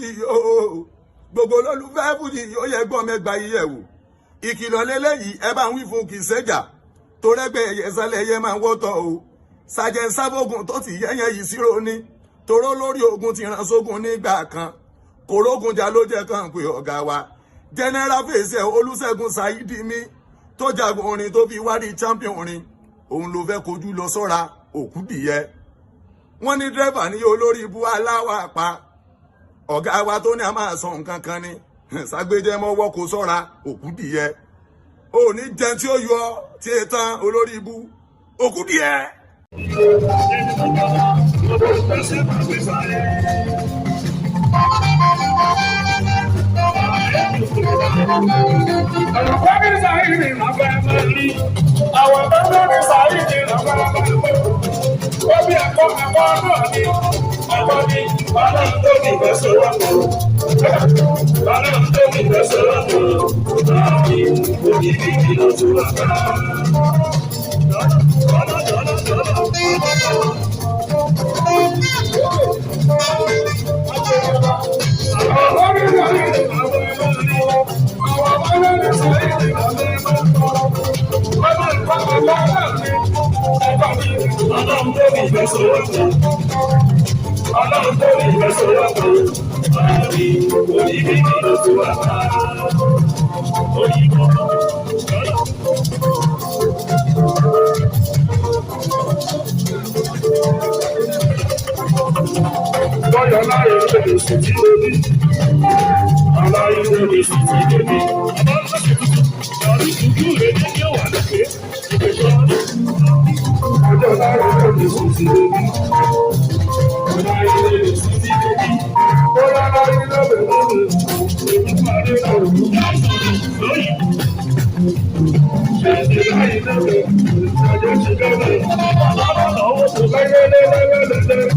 fújì yóò gbogbo olólùfẹ́ fújì yóò yẹ gbọ́n mẹ́gbàá yíyẹ̀ wò ìkìlọ̀ lélẹ́yìí ẹ bá ń wí fún kì í ṣẹ́jà tó rẹ́gbẹ́ ẹ̀yẹ sálẹ̀ ẹ̀yẹ máa ń wọ́tọ̀ o sàjẹ́ sábògùn tó ti yẹ́yẹ́ yìí sí ronú toró lórí ogun ti ràn sógun nígbà kan kòrógun jà ló jẹ́ kàn pé ọ̀gá wa general fèsì Olúṣẹ́gun Saheed mi tó jagun orin tó fi wádìí champion orin òun ló fẹ́ kojú lọ sọ́ra òkú dìyẹ wọ́n ní dírẹ́fà ní olórí ibú aláwọ̀ àpá ọ̀gá wa tó ní a máa sọ nǹkan kan ni ságbéjẹmọ́wọ́ kò sọ́ra òkú dìyẹ ò ní jẹun tí ó yọ tí ẹ tán olórí ibú òkú dìyẹ. Àwọn bàbá mi Saheed ìrànwọ́ ó bí ẹ̀kọ́ náà ni ẹ̀kọ́ ní bàbá tó ní ìgbésẹ̀ lọ́pọ̀ bàbá tó ní ìgbésẹ̀ lọ́pọ̀ láàbí òkìkí kìlọ̀ tó wà ká. Ọlọ́run tó ní ìgbésẹ̀ lọ́pọ̀ Ọlọ́run tó ní ìgbésẹ̀ lọ́pọ̀ láàbí òkìkí kìlọ̀ tó wà ká. Bọ́yọ̀ láyé lóde sí ti lóde, aláyé lóde sí ti lóde. Ọ̀rí ìdúró rẹ̀ ní kí ó wà lókè, ìgbésọ̀ ọjọ́ láyé lóde sí ti lóde, aláyé lóde sí ti lóde. Bọ́yọ̀ láyé lóde lóde, èmi parí lọ́rùn lóyìn. Ṣèṣe láyé lóde, ìṣàjọ́ ṣe lóde, ọwọ́ tó láyé lóde.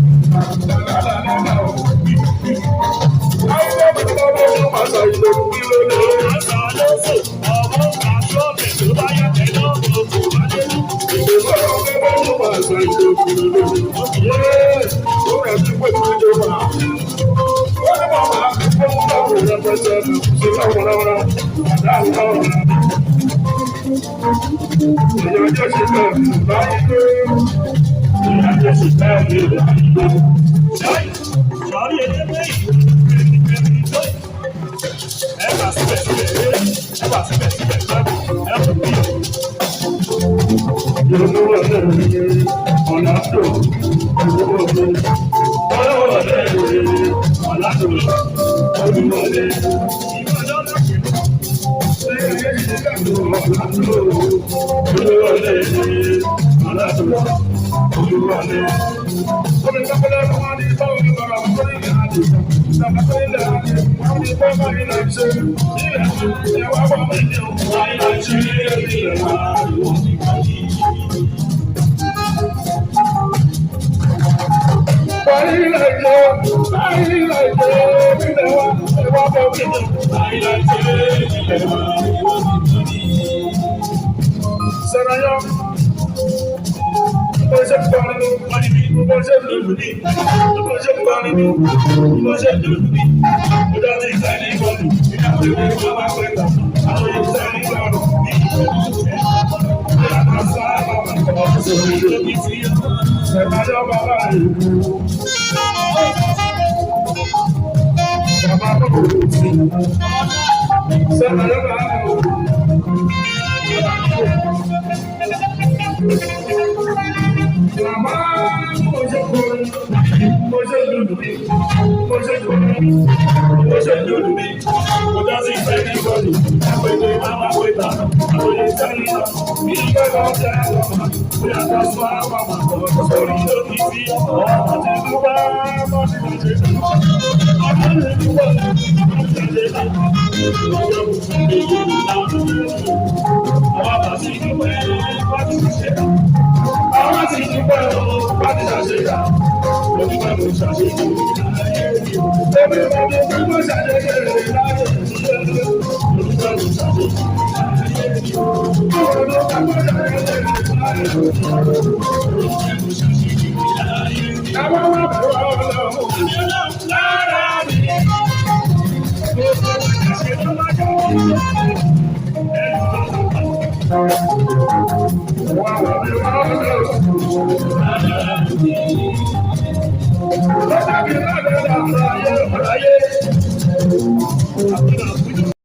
Ọ̀rọ̀ ayé.